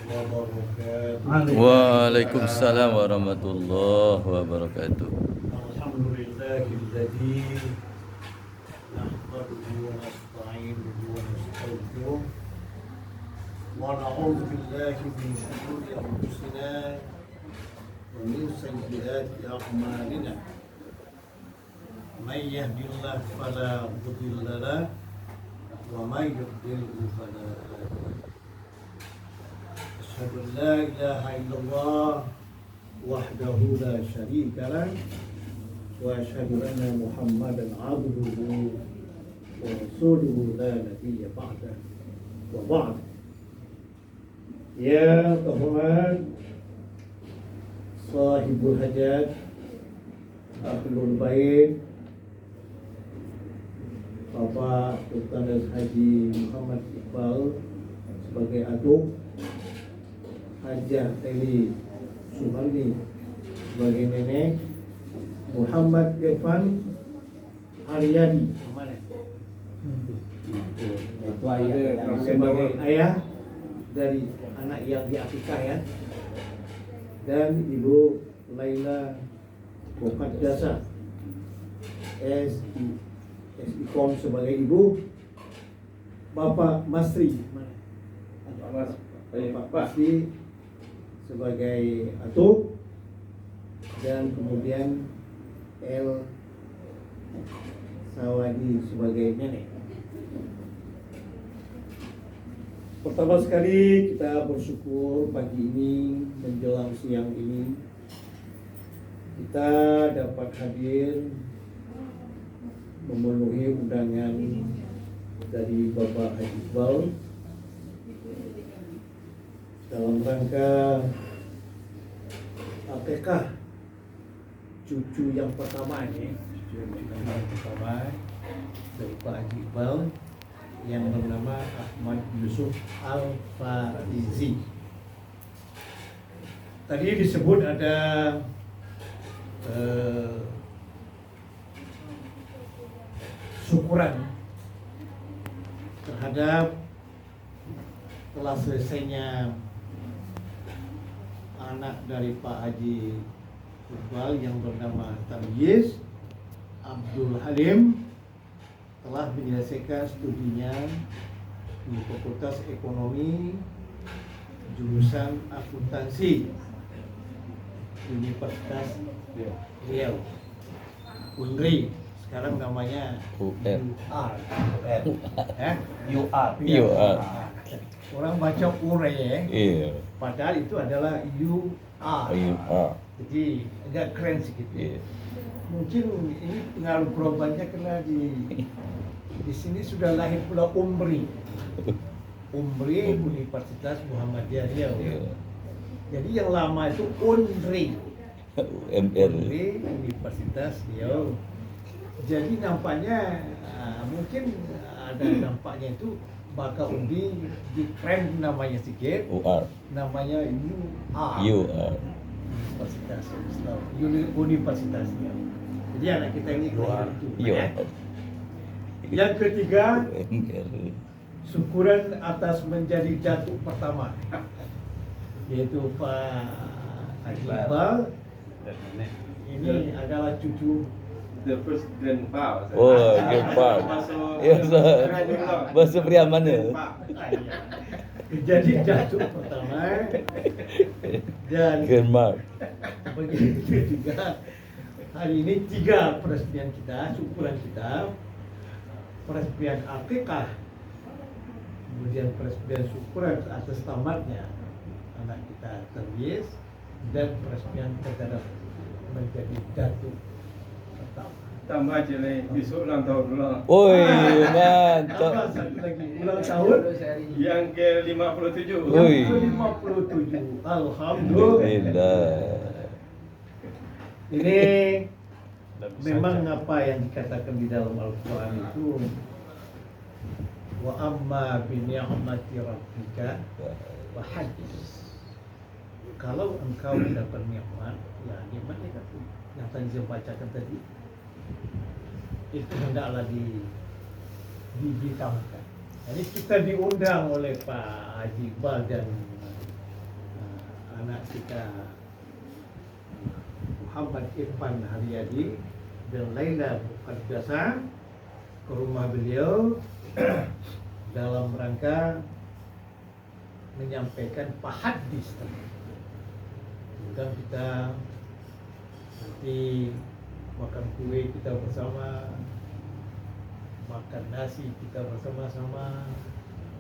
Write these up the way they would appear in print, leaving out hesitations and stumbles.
wabarakatuh. Waalaikumsalam warahmatullahi wabarakatuh. Alhamdulillahilladzi nahmaduhu wa nasta'inuhu wa nastaghfiruh wa na'udzu billahi min shururi anfusina wa min sayyiati a'malina. Man yahdihillahu fala mudilla lahu wa man yudlil fala hadiya lahu. Asyhadu an la ilaha illallah wahdahu la syarika lah wa asyhadu anna Muhammadan abduhu wa rasuluhu la nabiyya ba'dah wa ba'd. Ya terhormat sahibul hajat, ahlul bait, Bapak Sultan Haji Muhammad Iqbal sebagai atuk, Hajah Eli Sumarni sebagai nenek, Muhammad Irfan Haryadi sebagai ayah dari anak yang diakikah ya, dan Ibu Laila Muqaddasah SIKOM sebagai ibu, Bapak Masri Bapak Masri sebagai atuk, dan kemudian El Sawadi sebagai nenek. Pertama sekali kita bersyukur pagi ini menjelang siang ini kita dapat hadir memenuhi undangan dari Bapak Haji Iqbal dalam rangka akikah cucu yang pertama ini, dari Pak Haji Iqbal yang bernama Ahmad Yusuf Al-Farizi. Tadi disebut ada syukuran terhadap telah selesainya anak dari Pak Haji Iqbal yang bernama Tamyiz Abdul Halim telah menyelesaikan studinya di Fakultas Ekonomi jurusan akuntansi Universitas Riau, UNRI. Sekarang namanya UR. Orang baca URE, padahal itu adalah UR. Jadi agak keren sedikit. Mungkin ini pengaruh globalnya karena di sini sudah lahir pula UMRI Universitas Muhammadiyah Riau. Jadi yang lama itu UNRI Universitas Riau. Jadi nampaknya mungkin ada nampaknya itu bakal undi di krem namanya sedikit, namanya UR Universitas Islam Universitasnya. Jadi anak kita ini ya. Yang ketiga, syukuran atas menjadi datuk pertama, yaitu Pak Haji Iqbal. Ini adalah cucu the first grandpa. Grandpa. Bahasa pria mana? Jadi datuk pertama, dan begitu juga hari ini 3 peresmian kita, syukuran kita, peresmian akikah, kemudian peresmian syukuran atas tamatnya anak kita Tamyiz, dan peresmian terhadap menjadi datuk pertama. Tambah je lah, besok ulang tahun pula. Oi, mantap. Satu lagi ulang tahun Yang ke-57. Oi. yang ke-57. Alhamdulillah. Ini memang apa yang dikatakan di dalam Al-Quran itu, wa amma bi ni'mati rabbika wa hadis. Kalau engkau mendapat nikmat, ya nikmatnya yang tadi saya bacakan tadi, itu hendaklah diberitahukan. Jadi kita diundang oleh Pak Haji Iqbal dan anak kita Muhammad Irfan Haryadi dan Laila Muqaddasah ke rumah beliau dalam rangka menyampaikan hadis. Kemudian kita nanti makan kue kita bersama, makan nasi kita bersama-sama,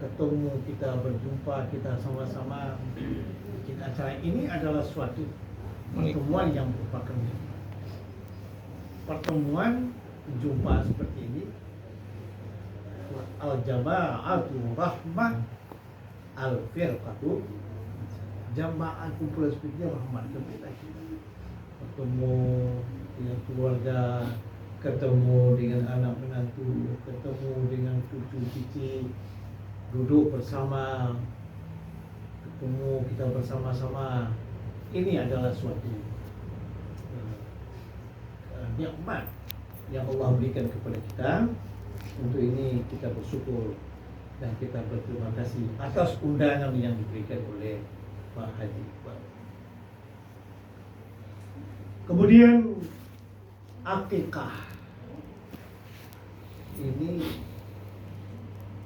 ketemu kita berjumpa kita sama-sama. Bikin acara ini adalah suatu pertemuan yang merupakan pertemuan jumpa seperti ini. Al-jama'atu rahmah, al-firqatu jamaah, kumpulan seperti rahmat. Ketemu dengan keluarga, ketemu dengan anak menantu, ketemu dengan cucu cici, duduk bersama, ketemu kita bersama-sama. Ini adalah suatu nikmat yang Allah berikan kepada kita. Untuk ini kita bersyukur dan kita berterima kasih atas undangan yang diberikan oleh Pak Haji Iqbal. Kemudian akikah ini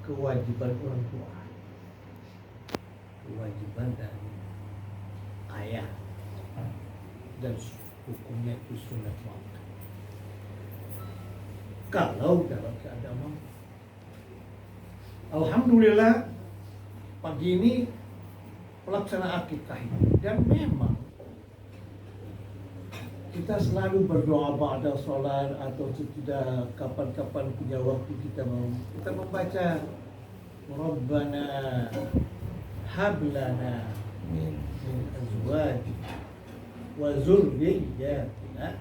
kewajiban orang tua, kewajiban dari ayah, dan hukumnya itu sunat muakkad kalau dalam keadaan mampu. Alhamdulillah pagi ini pelaksanaan akikah ini, dan memang kita selalu berdoa ba'da sholat atau sudah kapan-kapan punya waktu kita membaca Rabbana hablana min azwajina wa zurriyyatina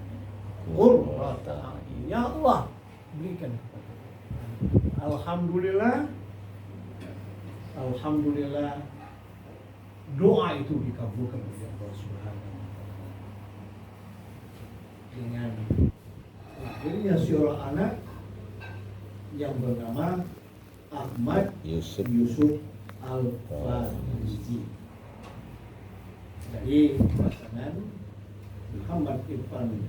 qurrata a'yun. Ya Allah, berikan kepada Alhamdulillah doa itu dikabulkan oleh Allah Subhanahu wa taala dengan lahirnya seorang anak yang bernama Ahmad Yusuf Al-Farizi dari pasangan Muhammad Irfan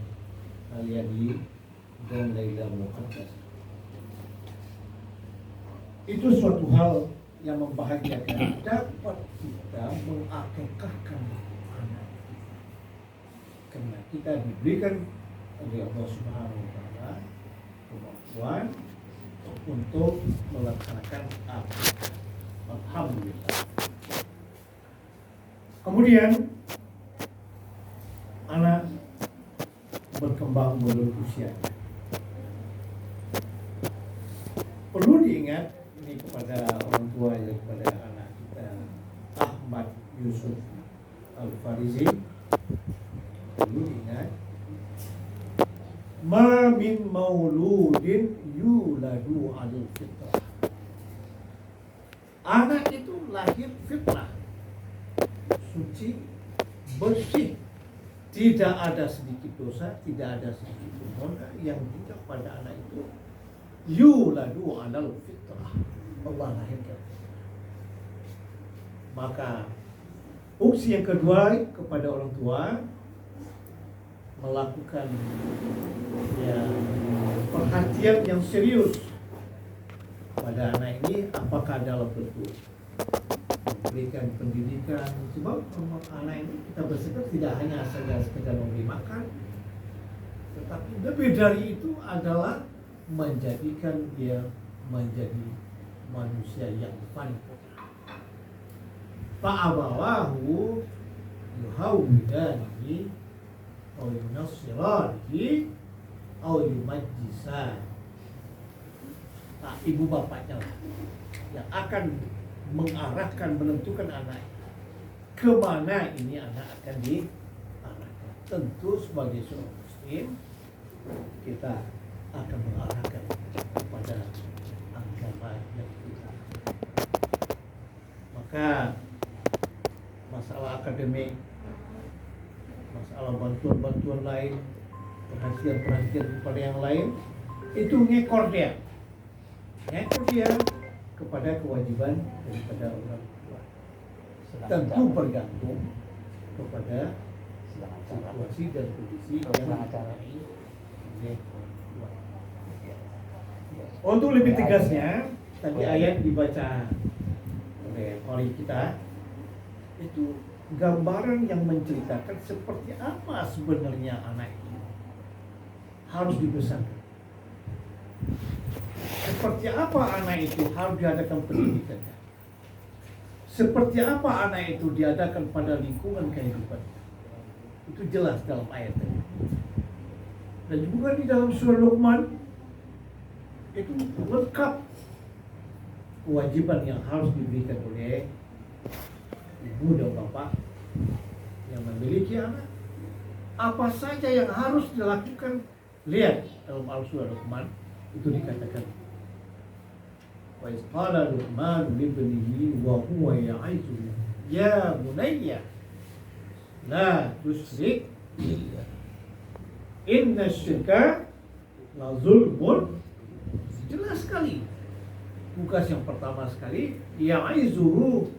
Haryadi dan Laila Muqaddasah. Itu suatu hal yang membahagiakan, dapat kita mengakikahkan anak karena kita diberikan oleh Allah Subhanahu wa taala kemampuan untuk melaksanakan akikah. Alhamdulillah. Kemudian anak berkembang menurut usianya. Perlu diingat ini kepada orang tua dan kepada anak kita Ahmad Yusuf Al-Farizi, perlu diingat ma min mauludin yuladu alal fitrah. Anak itu lahir fitrah, suci, bersih, tidak ada sedikit dosa, tidak ada sedikit dosa yang tidak pada anak itu. Yuladu alal fitrah, Allah lahirkan. Maka opsi yang kedua kepada orang tua melakukan perhatian yang serius pada anak ini, apakah dalam bentuk memberikan pendidikan, sebab anak ini kita bersikap tidak hanya sekedar memberi makan, tetapi lebih dari itu adalah menjadikan dia menjadi manusia yang paling fa'abawahu yuhawidanihi atau yunasiranihi atau yumajjisan. Nah, ibu bapaknya lah yang akan mengarahkan, menentukan anak kemana ini anak akan diarahkan. Tentu sebagai seorang muslim kita akan mengarahkan kepada agama yang kita. Maka masalah akademik, masalah bantuan-bantuan lain, perhatian-perhatian kepada yang lain, itu ngekor dia kepada kewajiban daripada orang tua. Tentu bergantung kepada situasi dan kondisi yang dialami oleh orang tua. Untuk lebih tegasnya, tadi ayat dibaca oleh qari kita itu gambaran yang menceritakan seperti apa sebenarnya anak itu harus dibesarkan. Seperti apa anak itu harus diadakan pendidikannya. Seperti apa anak itu diadakan pada lingkungan kehidupan. Itu jelas dalam ayat ini. Dan juga di dalam surah Luqman itu lengkap kewajiban yang harus diberikan oleh ibu dan bapak yang memiliki anak. Apa saja yang harus dilakukan, lihat dalam surah Luqman itu dikatakan wa iz qala Luqman libnihi wa huwa ya'izuhu ya bunayya la tusyrik billah inna syirka la zulmun. Jelas sekali tugas yang pertama sekali ya'izuhu,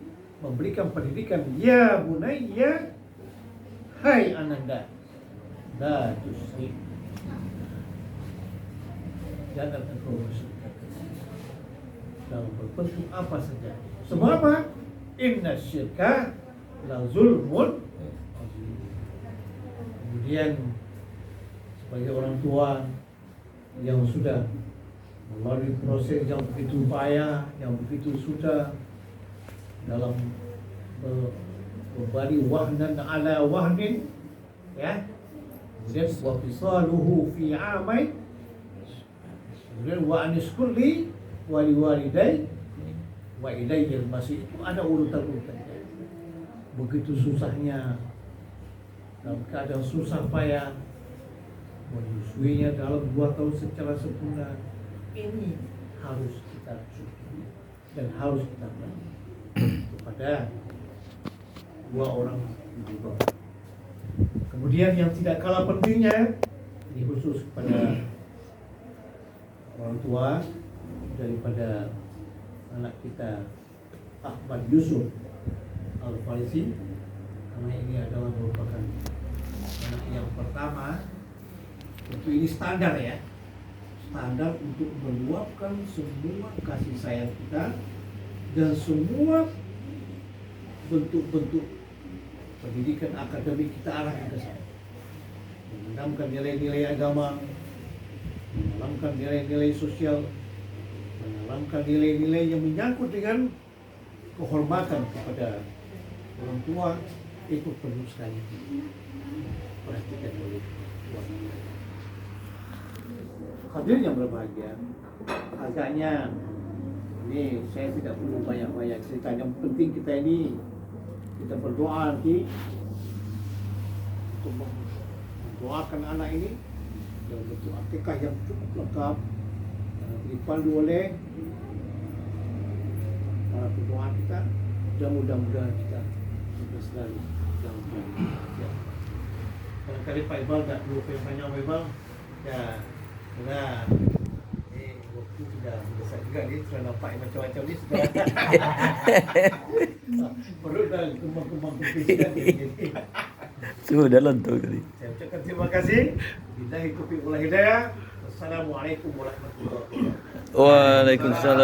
memberikan pendidikan, ya bunayya, hai ananda, la tusyrik, jangan engkau bersyirikkan dalam berbentuk apa saja. Sebab apa? Inna syirka la zulmun azim. Kemudian sebagai orang tua yang sudah melalui proses yang begitu payah, yang begitu susah dalam memberi wahnan ala wahnin, ya, kemudian wa fisaluhu fi amain, kemudian wa anishkur li wa liwalidai wa ilayyil masih, itu ada urutan-urutannya. Begitu susahnya, dalam keadaan susah payah, menyusuinya dalam 2 tahun secara sempurna, ini harus kita syukuri dan harus kita beri kepada 2 orang ibu bapak. Kemudian yang tidak kalah pentingnya, ini khusus kepada orang tua daripada anak kita Ahmad Yusuf Al-Farisi, karena ini adalah merupakan anak yang pertama. Tentu ini standar, ya, standar untuk meluapkan semua kasih sayang kita dan semua bentuk-bentuk pendidikan akademik kita arahkan ke sana, menanamkan nilai-nilai agama, menanamkan nilai-nilai sosial, menanamkan nilai-nilai yang menyangkut dengan kehormatan kepada orang tua. Itu perlu sekali perhatikan oleh orang tua. Hadirin yang berbahagia, agaknya ini saya tidak perlu banyak-banyak cerita. Yang penting kita ini, kita berdoa nanti untuk mendoakan anak ini dalam bentuk akikah yang cukup lengkap, dipandu oleh para pendoa kita, dan mudah-mudahan kita selalu dalam keadaan. Barangkali Pak Iqbal tak perlu banyak Pak Iqbal, ya, karena waktu sudah besar juga ni, sudah nampak macam-macam ni sudah. Perut dah kembang-kembang kepis kan ni. Sudah lentur tadi. Saya ucapkan terima kasih. Billahi taufiq wal hidayah. Wassalamualaikum warahmatullahi wabarakatuh. Waalaikumsalam.